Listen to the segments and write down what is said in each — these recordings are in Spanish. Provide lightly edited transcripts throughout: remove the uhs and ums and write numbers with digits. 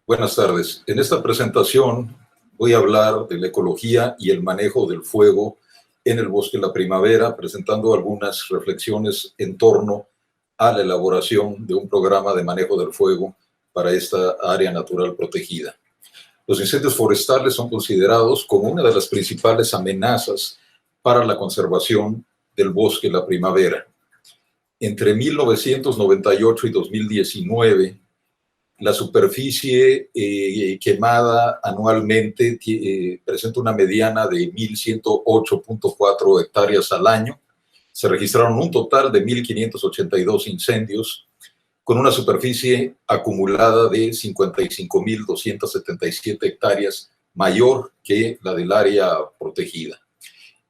Buenas tardes. En esta presentación voy a hablar de la ecología y el manejo del fuego en el bosque de la primavera, presentando algunas reflexiones en torno a la elaboración de un programa de manejo del fuego para esta área natural protegida. Los incendios forestales son considerados como una de las principales amenazas para la conservación del bosque de la primavera. Entre 1998 y 2019, la superficie quemada anualmente presenta una mediana de 1.108.4 hectáreas al año. Se registraron un total de 1.582 incendios con una superficie acumulada de 55.277 hectáreas, mayor que la del área protegida.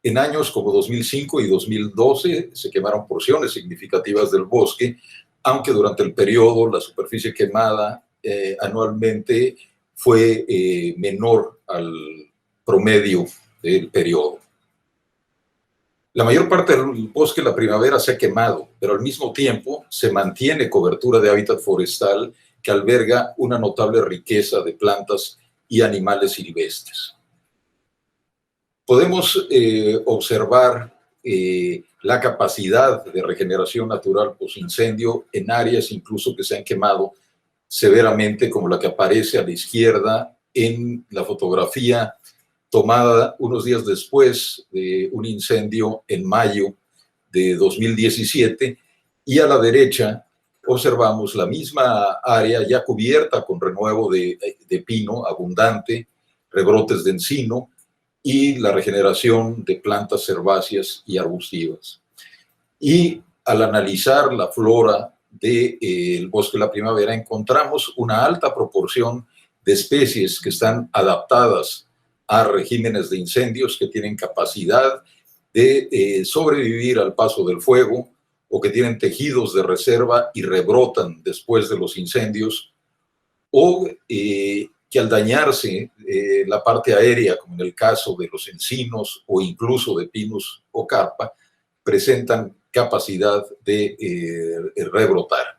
En años como 2005 y 2012 se quemaron porciones significativas del bosque, aunque durante el periodo la superficie quemada anualmente fue menor al promedio del periodo. La mayor parte del bosque de la primavera se ha quemado, pero al mismo tiempo se mantiene cobertura de hábitat forestal que alberga una notable riqueza de plantas y animales silvestres. Podemos observar la capacidad de regeneración natural post-incendio en áreas incluso que se han quemado severamente, como la que aparece a la izquierda en la fotografía tomada unos días después de un incendio en mayo de 2017, y a la derecha observamos la misma área ya cubierta con renuevo de pino abundante, rebrotes de encino y la regeneración de plantas herbáceas y arbustivas. Y al analizar la flora del bosque de la primavera, encontramos una alta proporción de especies que están adaptadas a regímenes de incendios, que tienen capacidad de sobrevivir al paso del fuego, o que tienen tejidos de reserva y rebrotan después de los incendios, o que al dañarse la parte aérea, como en el caso de los encinos o incluso de pinos o carpa, presentan capacidad de rebrotar.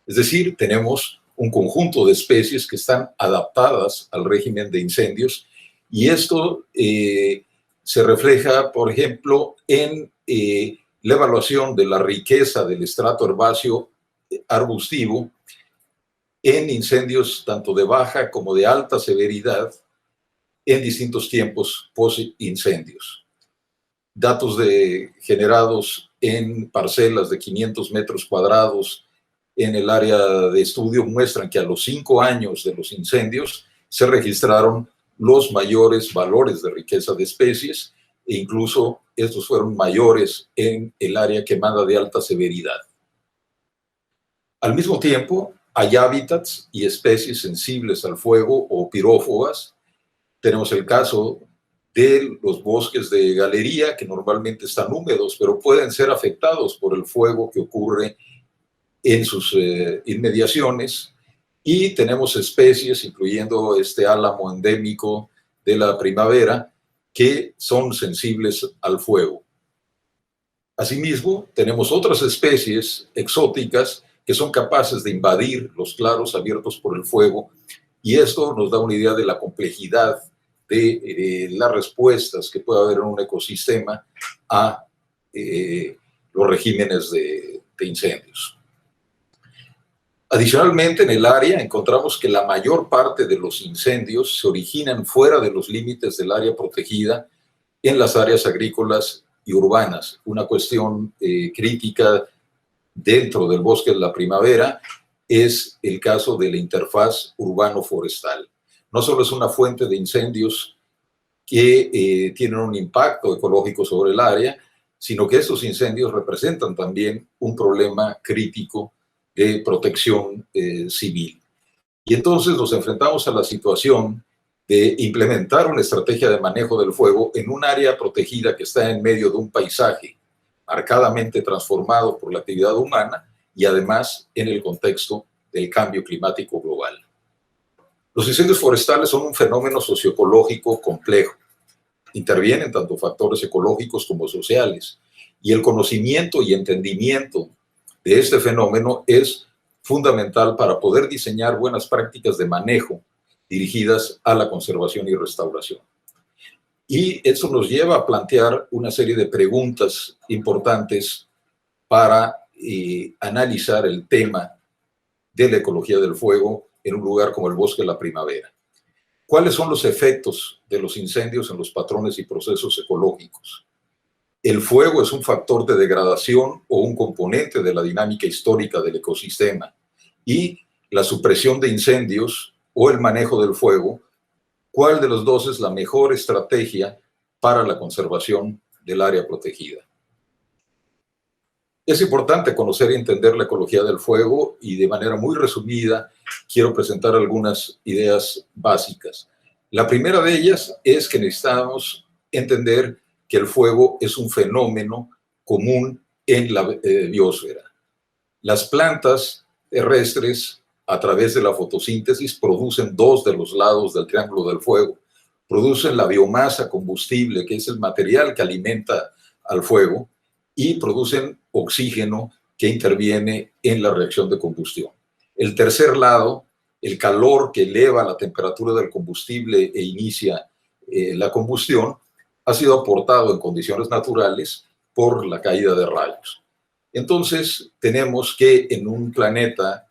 Es decir, tenemos un conjunto de especies que están adaptadas al régimen de incendios, y esto se refleja, por ejemplo, en la evaluación de la riqueza del estrato herbáceo arbustivo en incendios tanto de baja como de alta severidad en distintos tiempos post-incendios. Datos generados en parcelas de 500 metros cuadrados en el área de estudio muestran que a los 5 años de los incendios se registraron los mayores valores de riqueza de especies, e incluso estos fueron mayores en el área quemada de alta severidad. Al mismo tiempo, hay hábitats y especies sensibles al fuego o pirófagas. Tenemos el caso de los bosques de galería, que normalmente están húmedos, pero pueden ser afectados por el fuego que ocurre en sus inmediaciones. Y tenemos especies, incluyendo este álamo endémico de la primavera, que son sensibles al fuego. Asimismo, tenemos otras especies exóticas que son capaces de invadir los claros abiertos por el fuego, y esto nos da una idea de la complejidad de las respuestas que puede haber en un ecosistema a los regímenes de incendios. Adicionalmente, en el área encontramos que la mayor parte de los incendios se originan fuera de los límites del área protegida, en las áreas agrícolas y urbanas. Una cuestión crítica dentro del bosque de la primavera es el caso de la interfaz urbano-forestal. No solo es una fuente de incendios que tienen un impacto ecológico sobre el área, sino que estos incendios representan también un problema crítico de protección civil. Y entonces nos enfrentamos a la situación de implementar una estrategia de manejo del fuego en un área protegida que está en medio de un paisaje marcadamente transformado por la actividad humana, y además en el contexto del cambio climático global. Los incendios forestales son un fenómeno socioecológico complejo. Intervienen tanto factores ecológicos como sociales, y el conocimiento y entendimiento de este fenómeno es fundamental para poder diseñar buenas prácticas de manejo dirigidas a la conservación y restauración. Y eso nos lleva a plantear una serie de preguntas importantes para analizar el tema de la ecología del fuego en un lugar como el Bosque de la Primavera. ¿Cuáles son los efectos de los incendios en los patrones y procesos ecológicos? ¿El fuego es un factor de degradación o un componente de la dinámica histórica del ecosistema? Y la supresión de incendios o el manejo del fuego, ¿cuál de los dos es la mejor estrategia para la conservación del área protegida? Es importante conocer y entender la ecología del fuego y de manera muy resumida quiero presentar algunas ideas básicas. La primera de ellas es que necesitamos entender que el fuego es un fenómeno común en la biosfera. Las plantas terrestres, a través de la fotosíntesis, producen dos de los lados del triángulo del fuego. Producen la biomasa combustible, que es el material que alimenta al fuego, y producen oxígeno que interviene en la reacción de combustión. El tercer lado, el calor que eleva la temperatura del combustible e inicia la combustión, ha sido aportado en condiciones naturales por la caída de rayos. Entonces, tenemos que en un planeta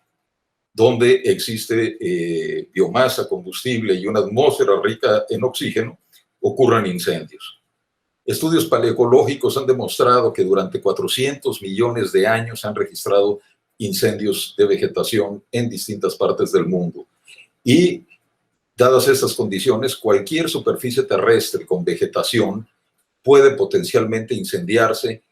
donde existe biomasa, combustible y una atmósfera rica en oxígeno, ocurran incendios. Estudios paleoecológicos han demostrado que durante 400 millones de años se han registrado incendios de vegetación en distintas partes del mundo. Y dadas estas condiciones, cualquier superficie terrestre con vegetación puede potencialmente incendiarse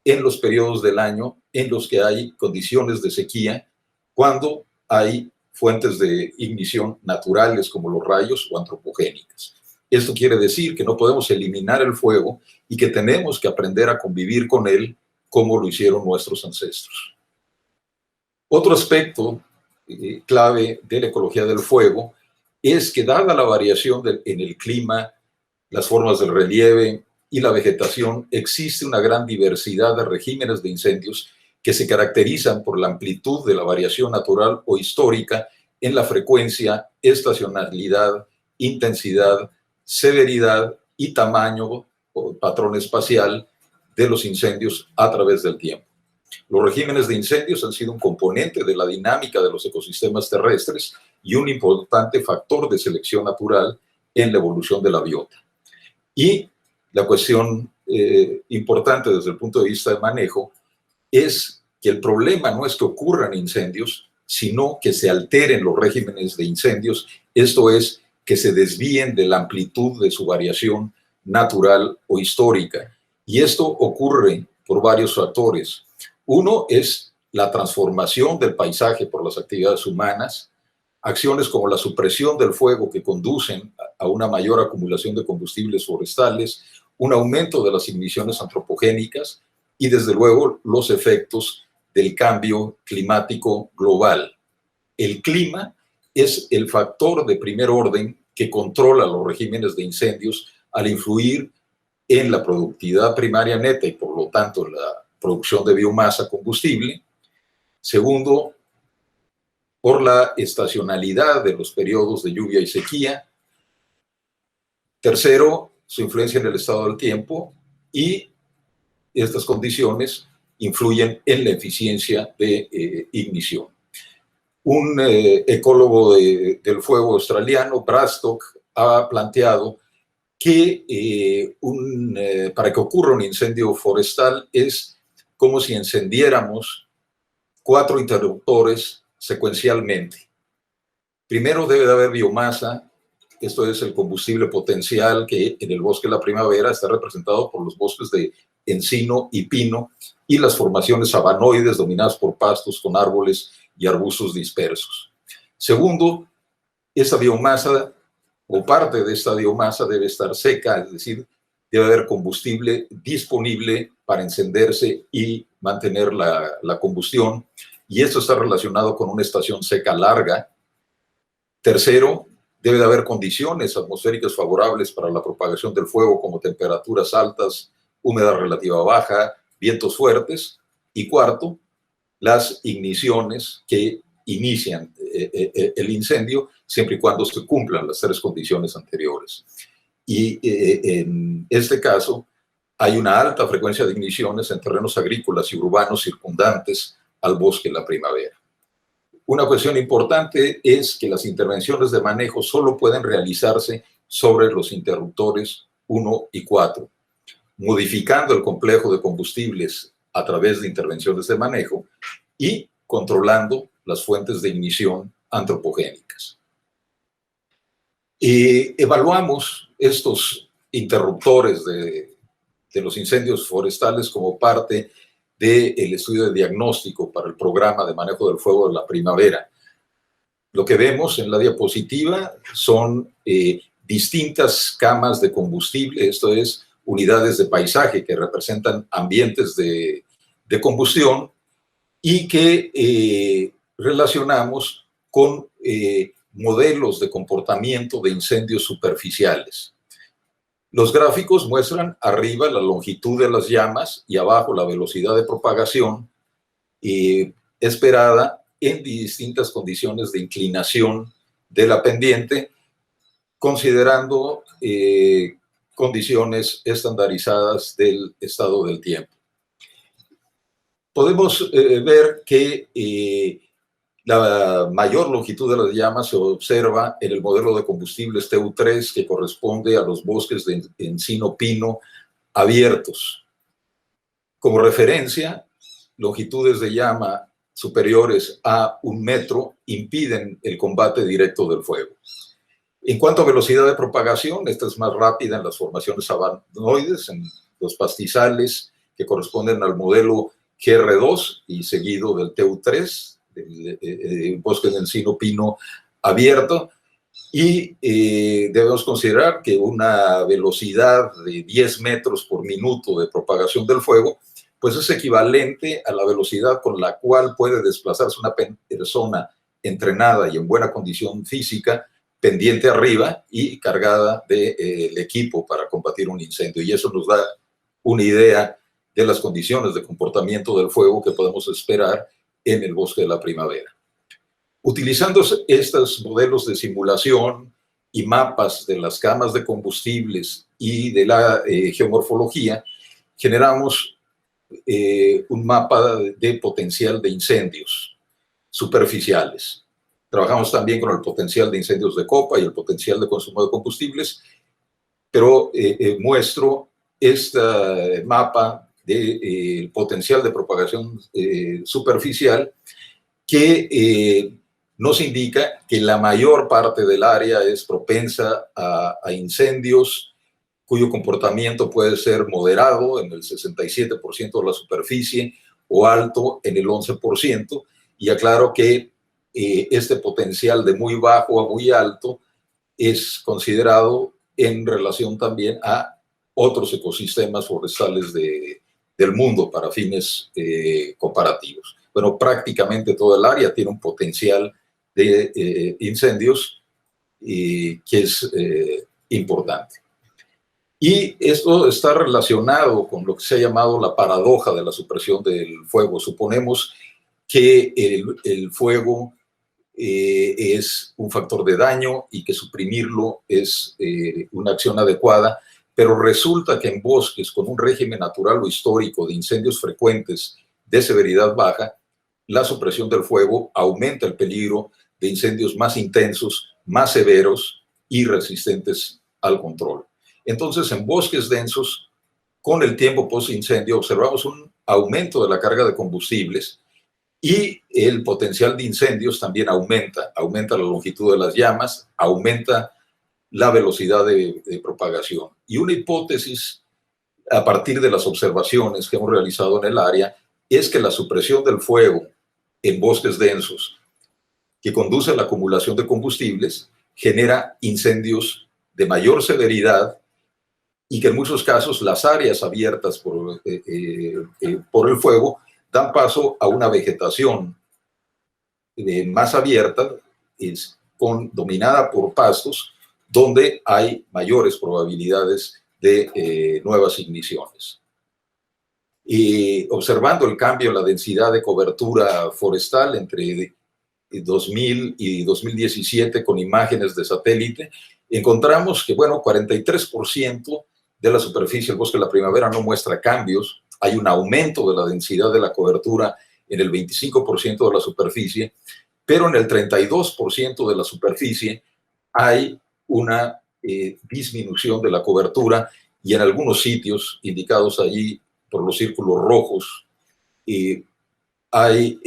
en los periodos del año en los que hay condiciones de sequía, cuando hay fuentes de ignición naturales como los rayos o antropogénicas. Esto quiere decir que no podemos eliminar el fuego y que tenemos que aprender a convivir con él como lo hicieron nuestros ancestros. Otro aspecto clave de la ecología del fuego es que, dada la variación en el clima, las formas del relieve y la vegetación, existe una gran diversidad de regímenes de incendios que se caracterizan por la amplitud de la variación natural o histórica en la frecuencia, estacionalidad, intensidad, severidad y tamaño o patrón espacial de los incendios a través del tiempo. Los regímenes de incendios han sido un componente de la dinámica de los ecosistemas terrestres y un importante factor de selección natural en la evolución de la biota. Y la cuestión importante desde el punto de vista de manejo es que el problema no es que ocurran incendios, sino que se alteren los regímenes de incendios, esto es, que se desvíen de la amplitud de su variación natural o histórica. Y esto ocurre por varios factores. Uno es la transformación del paisaje por las actividades humanas, acciones como la supresión del fuego que conducen a una mayor acumulación de combustibles forestales, un aumento de las emisiones antropogénicas y, desde luego, los efectos del cambio climático global. El clima es el factor de primer orden que controla los regímenes de incendios al influir en la productividad primaria neta y, por lo tanto, en la producción de biomasa combustible. Segundo, por la estacionalidad de los periodos de lluvia y sequía. Tercero, su influencia en el estado del tiempo, y estas condiciones influyen en la eficiencia de ignición. Un ecólogo del fuego australiano, Brastock, ha planteado que para que ocurra un incendio forestal es como si encendiéramos 4 interruptores secuencialmente. Primero debe de haber biomasa, esto es el combustible potencial que en el Bosque de la Primavera está representado por los bosques de encino y pino y las formaciones sabanoides dominadas por pastos con árboles y arbustos dispersos. Segundo, esta biomasa o parte de esta biomasa debe estar seca, es decir, debe haber combustible disponible para encenderse y mantener la combustión, y esto está relacionado con una estación seca larga. Tercero, debe de haber condiciones atmosféricas favorables para la propagación del fuego, como temperaturas altas, humedad relativa baja, vientos fuertes. Y cuarto, las igniciones que inician el incendio, siempre y cuando se cumplan las tres condiciones anteriores. Y en este caso, hay una alta frecuencia de igniciones en terrenos agrícolas y urbanos circundantes al bosque en la primavera. Una cuestión importante es que las intervenciones de manejo solo pueden realizarse sobre los interruptores 1 y 4, modificando el complejo de combustibles a través de intervenciones de manejo y controlando las fuentes de ignición antropogénicas. Evaluamos estos interruptores de los incendios forestales como parte del estudio de diagnóstico para el programa de manejo del fuego de la primavera. Lo que vemos en la diapositiva son distintas camas de combustible, esto es, unidades de paisaje que representan ambientes de combustión y que relacionamos con modelos de comportamiento de incendios superficiales. Los gráficos muestran arriba la longitud de las llamas y abajo la velocidad de propagación esperada en distintas condiciones de inclinación de la pendiente, considerando condiciones estandarizadas del estado del tiempo. Podemos ver que la mayor longitud de las llamas se observa en el modelo de combustibles TU3, que corresponde a los bosques de encino-pino abiertos. Como referencia, longitudes de llama superiores a 1 metro impiden el combate directo del fuego. En cuanto a velocidad de propagación, esta es más rápida en las formaciones sabanoides, en los pastizales que corresponden al modelo GR2 y seguido del TU3, el bosque de encino-pino abierto, y debemos considerar que una velocidad de 10 metros por minuto de propagación del fuego, pues es equivalente a la velocidad con la cual puede desplazarse una persona entrenada y en buena condición física, pendiente arriba y cargada del equipo para combatir un incendio. Y eso nos da una idea de las condiciones de comportamiento del fuego que podemos esperar en el bosque de la primavera. Utilizando estos modelos de simulación y mapas de las camas de combustibles y de la geomorfología, generamos un mapa de potencial de incendios superficiales. Trabajamos también con el potencial de incendios de copa y el potencial de consumo de combustibles, pero muestro este mapa del potencial de propagación superficial que nos indica que la mayor parte del área es propensa a incendios cuyo comportamiento puede ser moderado en el 67% de la superficie o alto en el 11%, y aclaro que este potencial de muy bajo a muy alto es considerado en relación también a otros ecosistemas forestales del mundo para fines comparativos. Bueno, prácticamente toda el área tiene un potencial de incendios que es importante. Y esto está relacionado con lo que se ha llamado la paradoja de la supresión del fuego. Suponemos que el fuego es un factor de daño y que suprimirlo es una acción adecuada, pero resulta que en bosques con un régimen natural o histórico de incendios frecuentes de severidad baja, la supresión del fuego aumenta el peligro de incendios más intensos, más severos y resistentes al control. Entonces, en bosques densos, con el tiempo post-incendio, observamos un aumento de la carga de combustibles y el potencial de incendios también aumenta la longitud de las llamas, aumenta la velocidad de propagación. Y una hipótesis a partir de las observaciones que hemos realizado en el área es que la supresión del fuego en bosques densos, que conduce a la acumulación de combustibles, genera incendios de mayor severidad y que en muchos casos las áreas abiertas por el fuego dan paso a una vegetación más abierta, dominada por pastos, donde hay mayores probabilidades de nuevas igniciones. Y observando el cambio en la densidad de cobertura forestal entre 2000 y 2017 con imágenes de satélite, encontramos que, bueno, 43% de la superficie del bosque de la primavera no muestra cambios. Hay un aumento de la densidad de la cobertura en el 25% de la superficie, pero en el 32% de la superficie hay una disminución de la cobertura, y en algunos sitios indicados allí por los círculos rojos hay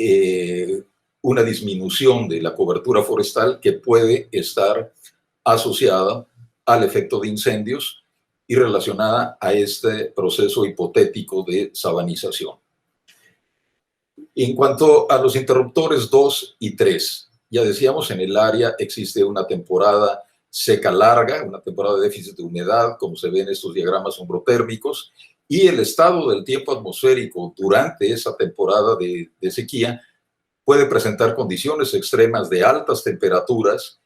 una disminución de la cobertura forestal que puede estar asociada al efecto de incendios y relacionada a este proceso hipotético de sabanización. En cuanto a los interruptores 2 y 3, ya decíamos, en el área existe una temporada seca larga, una temporada de déficit de humedad, como se ve en estos diagramas ombrotérmicos, y el estado del tiempo atmosférico durante esa temporada de sequía puede presentar condiciones extremas de altas temperaturas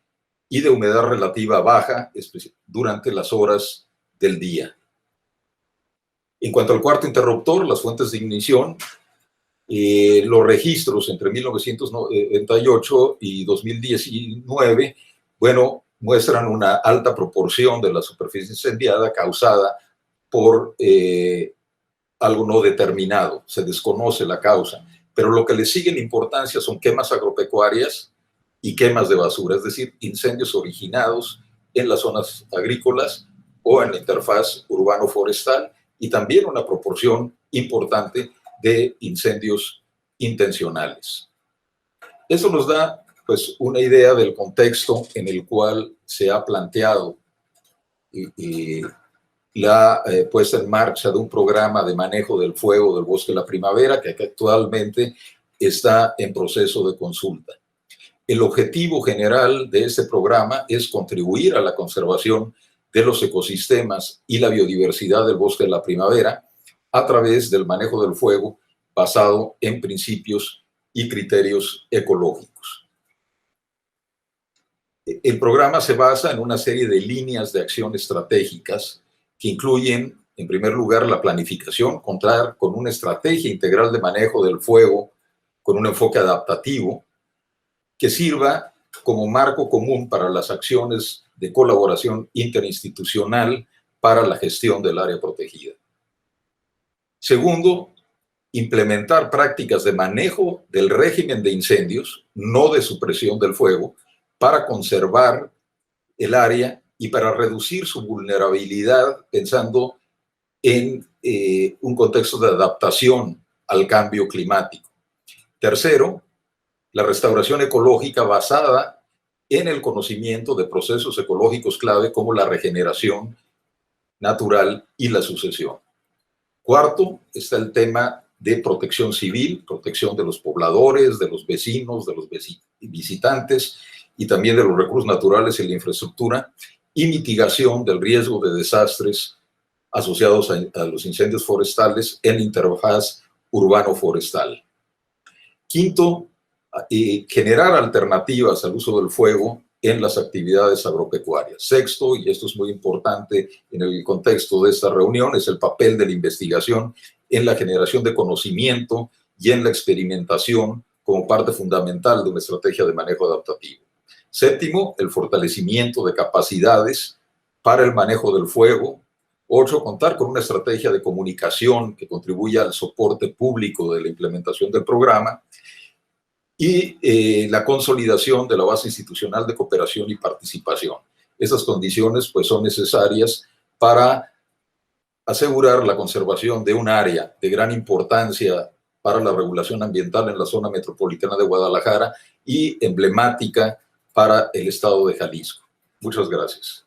y de humedad relativa baja durante las horas del día. En cuanto al cuarto interruptor, las fuentes de ignición, los registros entre 1998 y 2019, bueno, muestran una alta proporción de la superficie incendiada causada por algo no determinado, se desconoce la causa, pero lo que le sigue en importancia son quemas agropecuarias y quemas de basura, es decir, incendios originados en las zonas agrícolas o en la interfaz urbano-forestal, y también una proporción importante de incendios intencionales. Eso nos da, pues, una idea del contexto en el cual se ha planteado la puesta en marcha de un programa de manejo del fuego del bosque de la primavera que actualmente está en proceso de consulta. El objetivo general de este programa es contribuir a la conservación de los ecosistemas y la biodiversidad del bosque de la primavera a través del manejo del fuego basado en principios y criterios ecológicos. El programa se basa en una serie de líneas de acción estratégicas que incluyen, en primer lugar, la planificación, contar con una estrategia integral de manejo del fuego con un enfoque adaptativo que sirva como marco común para las acciones de colaboración interinstitucional para la gestión del área protegida. Segundo, implementar prácticas de manejo del régimen de incendios, no de supresión del fuego, para conservar el área y para reducir su vulnerabilidad, pensando en un contexto de adaptación al cambio climático. Tercero, la restauración ecológica basada en el conocimiento de procesos ecológicos clave como la regeneración natural y la sucesión. Cuarto, está el tema de protección civil, protección de los pobladores, de los vecinos, de los visitantes y también de los recursos naturales y la infraestructura, y mitigación del riesgo de desastres asociados a los incendios forestales en la interfaz urbano-forestal. Quinto, generar alternativas al uso del fuego en las actividades agropecuarias. Sexto, y esto es muy importante en el contexto de esta reunión, es el papel de la investigación en la generación de conocimiento y en la experimentación como parte fundamental de una estrategia de manejo adaptativo. Séptimo, el fortalecimiento de capacidades para el manejo del fuego. Ocho, contar con una estrategia de comunicación que contribuya al soporte público de la implementación del programa. Y la consolidación de la base institucional de cooperación y participación. Esas condiciones, pues, son necesarias para asegurar la conservación de un área de gran importancia para la regulación ambiental en la zona metropolitana de Guadalajara y emblemática para el estado de Jalisco. Muchas gracias.